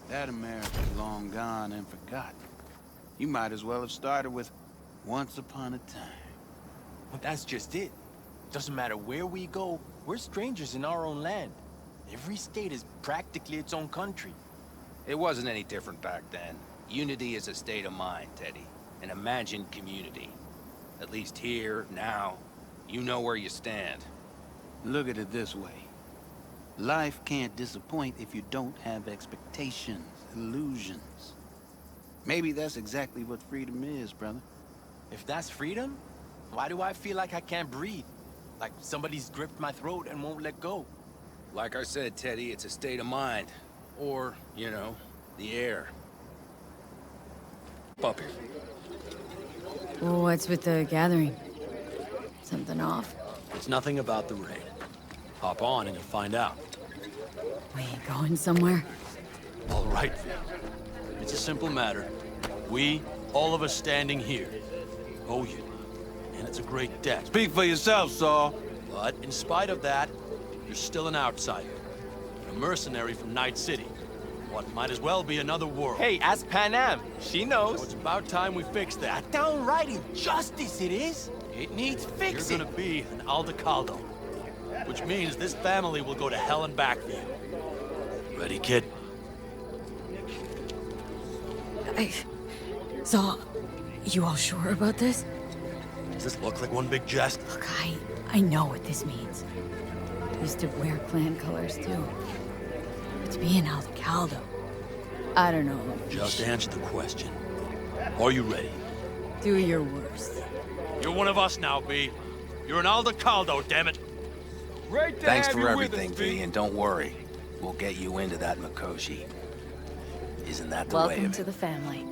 That America's long gone and forgotten. You might as well have started with Once Upon a Time. But that's just it. Doesn't matter where we go, we're strangers in our own land. Every state is practically its own country. It wasn't any different back then. Unity is a state of mind, Teddy. An imagined community. At least here, now, you know where you stand. Look at it this way. Life can't disappoint if you don't have expectations, illusions. Maybe that's exactly what freedom is, brother. If that's freedom, why do I feel like I can't breathe? Like somebody's gripped my throat and won't let go? Like I said, Teddy, it's a state of mind. Or, you know, the air. Up here. What's with the gathering? Something off? It's nothing about the raid. Hop on and you'll find out. We going somewhere? All right, Vin. It's a simple matter. We, all of us standing here, owe you. And it's a great debt. Speak for yourself, Saul. But in spite of that, you're still an outsider. A mercenary from Night City. What might as well be another world. Hey, ask Panam. She knows. So it's about time we fix that. Downright injustice it is. It needs fixing. You're gonna be an Aldecaldo. Which means this family will go to hell and back for you. Ready, kid? Saul, you all sure about this? Does this look like one big jest? Look, I know what this means. Used to wear clan colors too. But to be an Aldecaldo, I don't know. Just answer the question. Are you ready? Do your worst. You're one of us now, B. You're an Aldecaldo, damn it. Great to Thanks have for you everything, with us, V, and don't worry. We'll get you into that Mikoshi. Isn't that the way Welcome of to it? the family.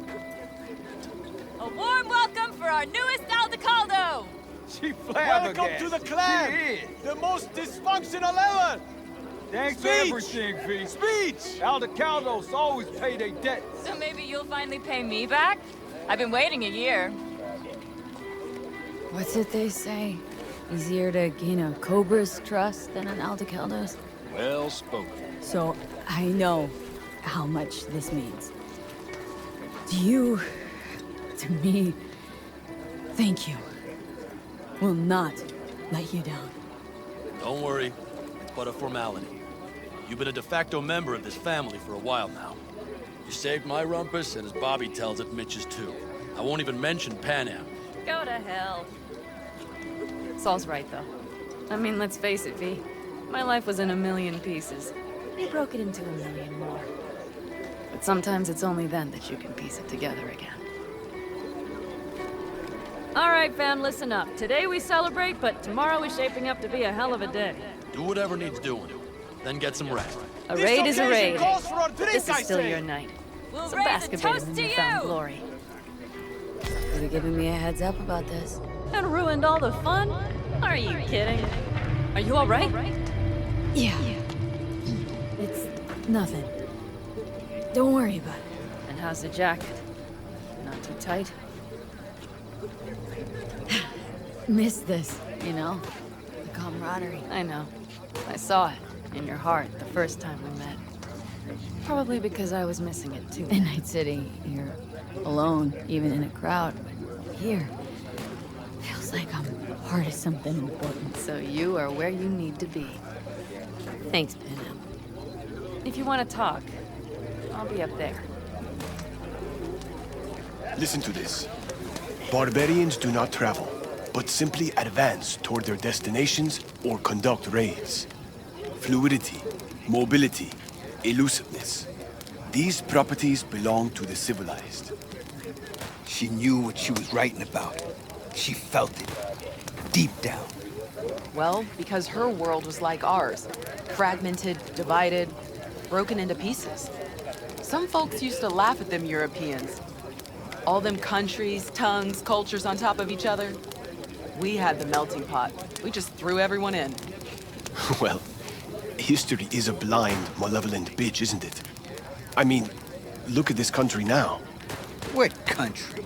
A warm welcome for our newest Aldecaldo! She flabbergasted. Welcome to the clan! She is. The most dysfunctional ever! Thanks for Speech. everything, V. Speech! Aldecaldos always pay their debt. So maybe you'll finally pay me back? I've been waiting a year. What's it they say? Easier to gain a Cobra's trust than an Aldecaldo's? Well spoken. So, I know how much this means. To you, to me, thank you. Will not let you down. Don't worry. It's but a formality. You've been a de facto member of this family for a while now. You saved my rumpus, and as Bobby tells it, Mitch's too. I won't even mention Panam. Go to hell. Saul's right, though. I mean, let's face it, V. My life was in a million pieces. He broke it into a million more. But sometimes it's only then that you can piece it together again. All right, fam, listen up. Today we celebrate, but tomorrow is shaping up to be a hell of a day. Do whatever needs doing. Then get some rest. A raid is a raid. Calls for a drink, This is I still say. your night. We'll Some raise a basket toast in to newfound you! glory. Could have given me a heads up about this. And ruined all the fun? Are you kidding? Are you all right? Yeah. It's nothing. Don't worry about it. And how's the jacket? Not too tight? Missed this, you know? The camaraderie. I know. I saw it in your heart the first time we met. Probably because I was missing it too. In Night City, you're alone, even in a crowd. But here, feels like I'm part of something important. So you are where you need to be. Thanks, Panam. If you want to talk, I'll be up there. Listen to this. Barbarians do not travel, but simply advance toward their destinations or conduct raids. Fluidity, mobility, elusiveness. These properties belong to the civilized. She knew what she was writing about. She felt it, deep down. Well, because her world was like ours. Fragmented, divided, broken into pieces. Some folks used to laugh at them Europeans. All them countries, tongues, cultures on top of each other. We had the melting pot. We just threw everyone in. Well, history is a blind, malevolent bitch, isn't it? I mean, look at this country now. What country?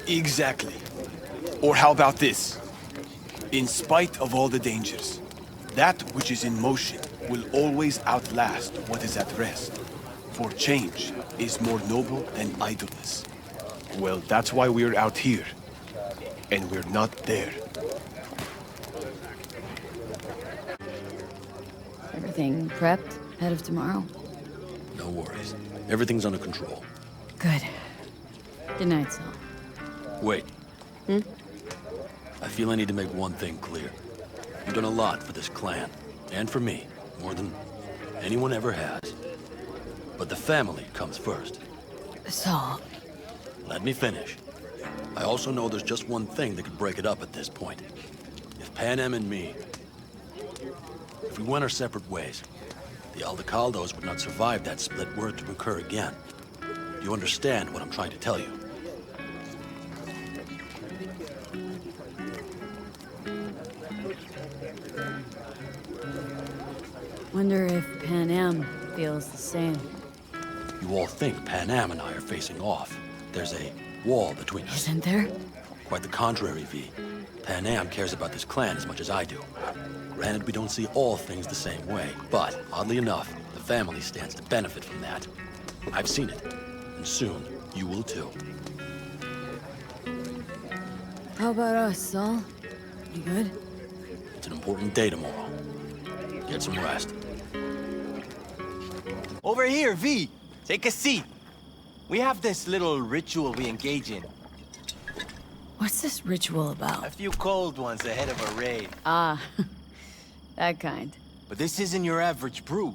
Exactly. Or how about this? In spite of all the dangers, that which is in motion will always outlast what is at rest. for change is more noble than idleness. Well, that's why we're out here. And we're not there. Everything prepped ahead of tomorrow? No worries. Everything's under control. Good. Good night, Saul. Wait. I feel I need to make one thing clear. You've done a lot for this clan, and for me, more than anyone ever has. But the family comes first. Saul. Let me finish. I also know there's just one thing that could break it up at this point. If Panem and me... If we went our separate ways, the Aldecaldos would not survive that split were it to occur again. Do you understand what I'm trying to tell you? Wonder if Panem feels the same. You all think Panem and I are facing off. There's a wall between us. Isn't there? Quite the contrary, V. Panem cares about this clan as much as I do. Granted, we don't see all things the same way, but oddly enough, the family stands to benefit from that. I've seen it, and soon you will too. How about us, Saul? You good? It's an important day tomorrow. Get some rest. Over here, V. Take a seat. We have this little ritual we engage in. What's this ritual A about? few cold ones ahead of a raid. Ah, that kind. But this isn't your average brew.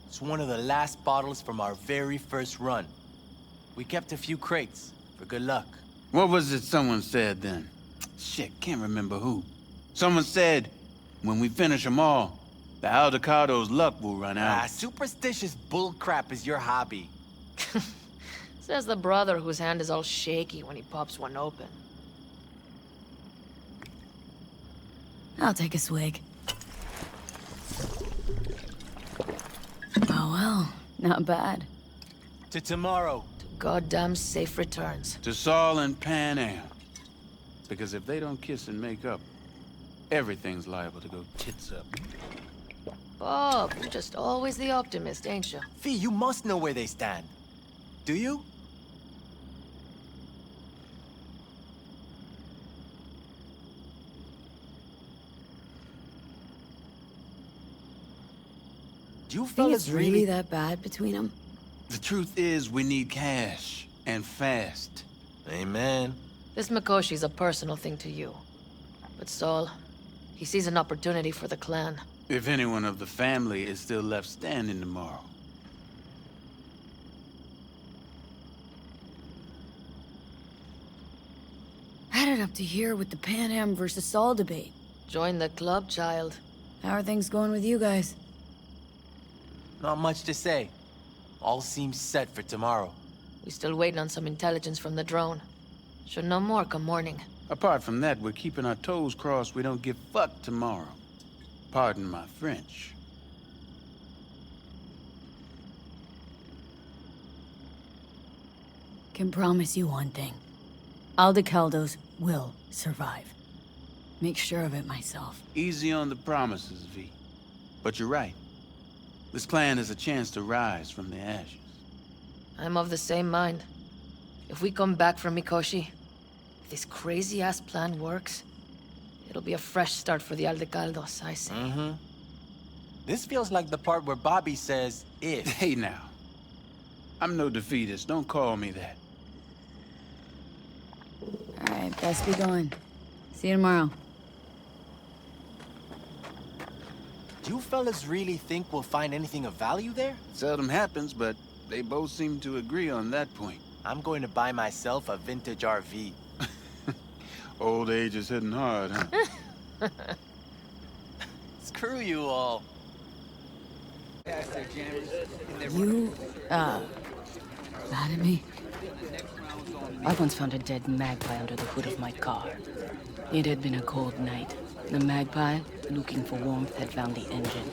It's one of the last bottles from our very first run. We kept a few crates for good luck. What was it someone said then? Shit, can't remember who. Someone said, when we finish them all, the Aldecaldos' luck will run out. Superstitious bullcrap is your hobby. Says the brother whose hand is all shaky when he pops one open. I'll take a swig. Oh well, not bad. To tomorrow. To goddamn safe returns. To Saul and Panem. Because if they don't kiss and make up, everything's liable to go tits up. Bob, you're just always the optimist, ain't you? V, you must know where they stand. Do you? Do you Think fellas it's really that bad between them? The truth is, we need cash, and fast. Amen. This Mikoshi's a personal thing to you. But Saul, he sees an opportunity for the clan. If anyone of the family is still left standing tomorrow. Headed up to here with the Panem versus Saul debate. Join the club, child. How are things going with you guys? Not much to say. All seems set for tomorrow. We still waiting on some intelligence from the drone. Should know more come morning. Apart from that, we're keeping our toes crossed we don't get fucked tomorrow. Pardon my French. Can promise you one thing. Aldecaldos will survive. Make sure of it myself. Easy on the promises, V. But you're right. This clan has a chance to rise from the ashes. I'm of the same mind. If we come back from Mikoshi, if this crazy-ass plan works, it'll be a fresh start for the Aldecaldos, I say. Mm-hmm. This feels like the part where Bobby says, if. Hey now. I'm no defeatist. Don't call me that. Alright, best be going. See you tomorrow. Do you fellas really think we'll find anything of value there? Seldom happens, but they both seem to agree on that point. I'm going to buy myself a vintage RV. Old age is hitting hard, huh? Screw you all. You, mad at me? I once found a dead magpie under the hood of my car. It had been a cold night. The magpie, looking for warmth, had found the engine.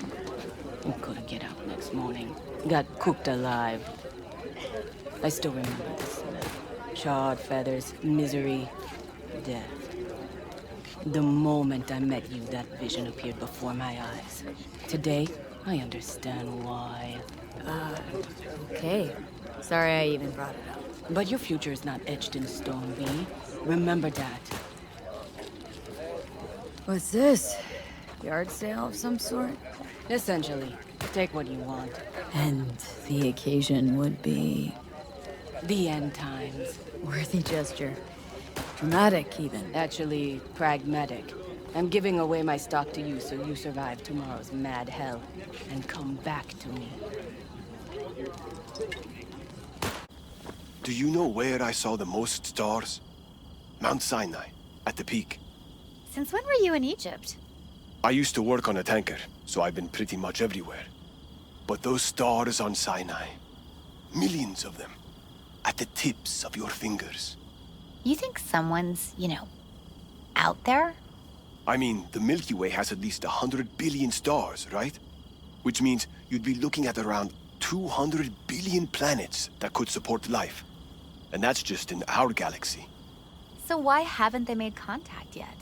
It couldn't get out next morning. Got cooked alive. I still remember the smell. Charred feathers, misery, death. The moment I met you, that vision appeared before my eyes. Today, I understand why. Okay. Sorry I even brought it up. But your future is not etched in stone, V. Remember that. What's this? Yard sale of some sort? Essentially, take what you want. And the occasion would be... The end times. Worthy gesture. Dramatic, even. Actually, pragmatic. I'm giving away my stock to you so you survive tomorrow's mad hell and come back to me. Do you know where I saw the most stars? Mount Sinai, at the peak. Since when were you in Egypt? I used to work on a tanker, so I've been pretty much everywhere. But those stars on Sinai, millions of them, at the tips of your fingers. You think someone's, out there? I mean, the Milky Way has at least 100 billion stars, right? Which means you'd be looking at around 200 billion planets that could support life. And that's just in our galaxy. So why haven't they made contact yet?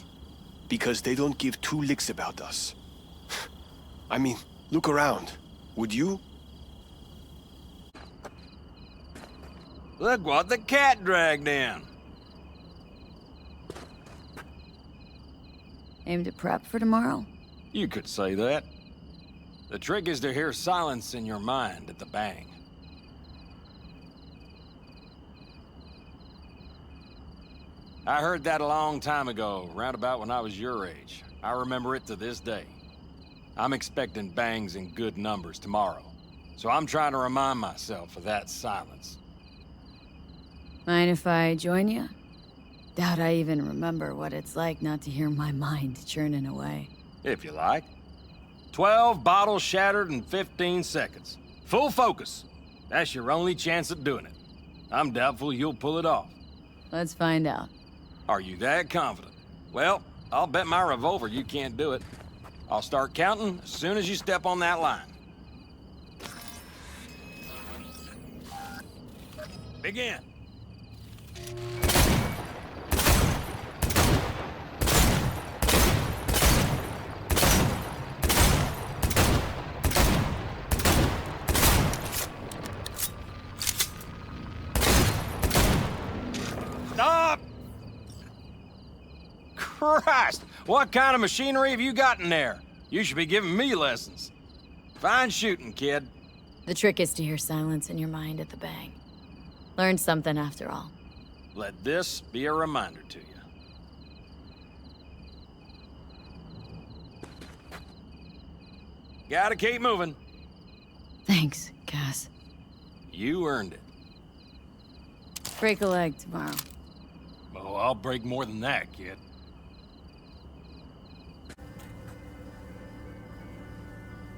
Because they don't give two licks about us. I mean, look around. Would you? Look what the cat dragged in. Aim to prep for tomorrow? You could say that. The trick is to hear silence in your mind at the bang. I heard that a long time ago, round about when I was your age. I remember it to this day. I'm expecting bangs in good numbers tomorrow, so I'm trying to remind myself of that silence. Mind if I join you? Doubt I even remember what it's like not to hear my mind churning away. If you like. 12 bottles shattered in 15 seconds. Full focus. That's your only chance at doing it. I'm doubtful you'll pull it off. Let's find out. Are you that confident? Well, I'll bet my revolver you can't do it. I'll start counting as soon as you step on that line. Begin. Stop! Christ! What kind of machinery have you got in there? You should be giving me lessons. Fine shooting, kid. The trick is to hear silence in your mind at the bang. Learned something after all. Let this be a reminder to you. Gotta keep moving. Thanks, Cass. You earned it. Break a leg tomorrow. Oh, I'll break more than that, kid.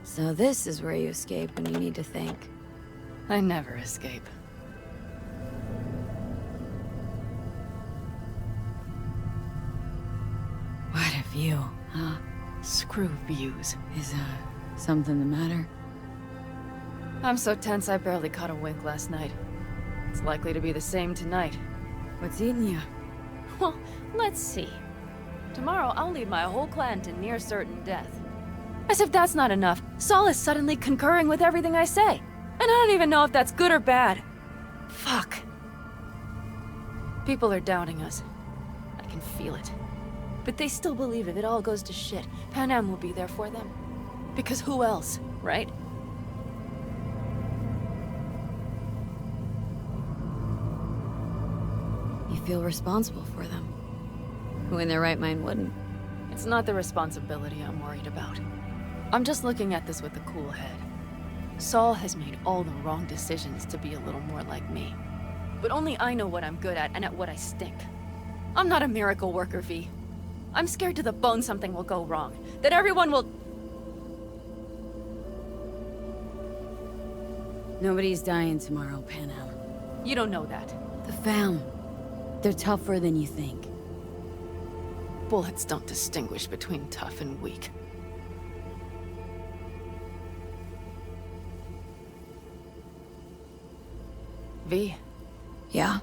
So this is where you escape when you need to think. I never escape. What a view, huh? Screw views. Is, something the matter? I'm so tense I barely caught a wink last night. It's likely to be the same tonight. What's eating you? Well, let's see. Tomorrow I'll lead my whole clan to near certain death. As if that's not enough, Saul is suddenly concurring with everything I say. And I don't even know if that's good or bad. Fuck. People are doubting us. I can feel it. But they still believe if it all goes to shit, Panam will be there for them. Because who else, right? You feel responsible for them. Who in their right mind wouldn't? It's not the responsibility I'm worried about. I'm just looking at this with a cool head. Saul has made all the wrong decisions to be a little more like me. But only I know what I'm good at and at what I stink. I'm not a miracle worker, V. I'm scared to the bone something will go wrong. That everyone will... Nobody's dying tomorrow, Panam. You don't know that. The fam. They're tougher than you think. Bullets don't distinguish between tough and weak. V. Yeah?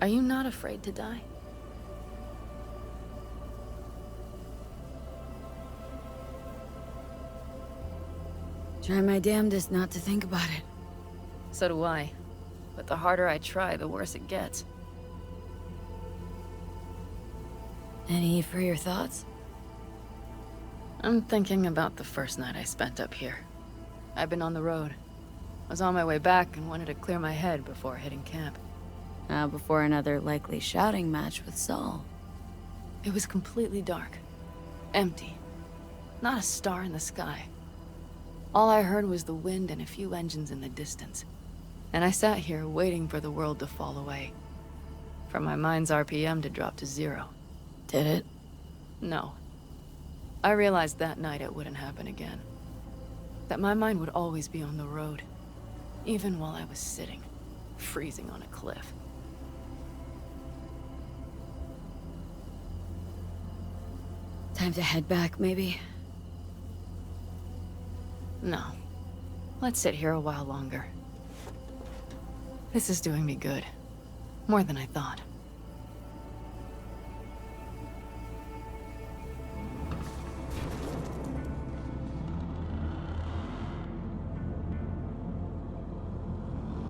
Are you not afraid to die? Try my damnedest not to think about it. So do I. But the harder I try, the worse it gets. Any for your thoughts? I'm thinking about the first night I spent up here. I've been on the road. I was on my way back and wanted to clear my head before hitting camp. Before another likely shouting match with Saul. It was completely dark. Empty. Not a star in the sky. All I heard was the wind and a few engines in the distance. And I sat here waiting for the world to fall away. For my mind's RPM to drop to 0. Did it? No. I realized that night it wouldn't happen again. That my mind would always be on the road. Even while I was sitting, freezing on a cliff. Time to head back, maybe? No. Let's sit here a while longer. This is doing me good. More than I thought.